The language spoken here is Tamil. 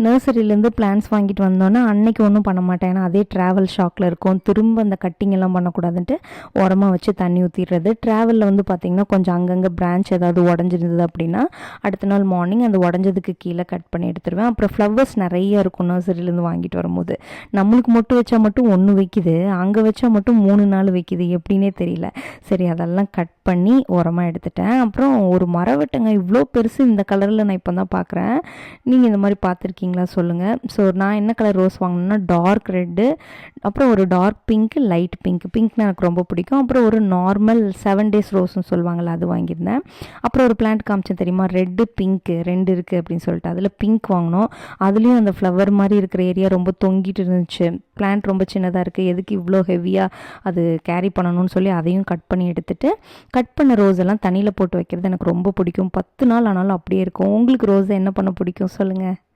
நர்சரியிலேருந்து பிளான்ஸ் வாங்கிட்டு வந்தோன்னா அன்னைக்கு ஒன்றும் பண்ண மாட்டேன். ஏன்னா அதே ட்ராவல் ஷாக்கில் இருக்கும். திரும்ப அந்த கட்டிங் எல்லாம் பண்ணக்கூடாதுன்ட்டு உரமாக வச்சு தண்ணி ஊற்றிடுறது. ட்ராவலில் வந்து பார்த்திங்கன்னா கொஞ்சம் அங்கங்கே பிரான்ச் ஏதாவது உடஞ்சிருந்தது அப்படின்னா அடுத்த நாள் மார்னிங் அந்த உடஞ்சதுக்கு கீழே கட் பண்ணி எடுத்துருவேன். அப்புறம் ஃப்ளவர்ஸ் நிறைய இருக்கும் நர்சரியிலேருந்து வாங்கிட்டு வரும்போது. நம்மளுக்கு மொட்டு வச்சா மட்டும் 1 வைக்குது, அங்கே வச்சா மட்டும் 3 நாள் வைக்குது, எப்படின்னே தெரியல. சரி அதெல்லாம் கட் பண்ணி உரமாக எடுத்துட்டேன். அப்புறம் ஒரு மரவட்டைங்க இவ்வளோ பெருசு, இந்த கலரில் நான் இப்போ தான் பார்க்குறேன். நீங்கள் இந்த மாதிரி பார்த்துருக்கீங்களா சொல்லுங்கள். ஸோ நான் என்ன கலர் ரோஸ் வாங்கினேன்னா டார்க் ரெட்டு, அப்புறம் ஒரு டார்க் பிங்க்கு, லைட் பிங்க்னா எனக்கு ரொம்ப பிடிக்கும். அப்புறம் ஒரு நார்மல் 7 days ரோஸ்ன்னு சொல்லுவாங்கள்ல, அது வாங்கியிருந்தேன். அப்புறம் ஒரு பிளான்ட் காமிச்சேன் தெரியுமா, ரெட்டு பிங்க்கு 2 இருக்குது அப்படின்னு சொல்லிட்டு, அதில் பிங்க் வாங்கினோம். அதுலேயும் அந்த ஃப்ளவர் மாதிரி இருக்கிற ஏரியா ரொம்ப தொங்கிட்டு இருந்துச்சு. பிளான்ட் ரொம்ப சின்னதாக இருக்குது, எதுக்கு இவ்வளோ ஹெவியாக அது கேரி பண்ணணும்னு சொல்லி அதையும் கட் பண்ணி எடுத்துட்டு, கட் பண்ண ரோஸ் எல்லாம் தண்ணியில் போட்டு வைக்கிறது எனக்கு ரொம்ப பிடிக்கும். 10 நாள் ஆனாலும் அப்படியே இருக்கும். உங்களுக்கு ரோஸை என்ன பண்ண பிடிக்கும் சொல்லுங்கள்.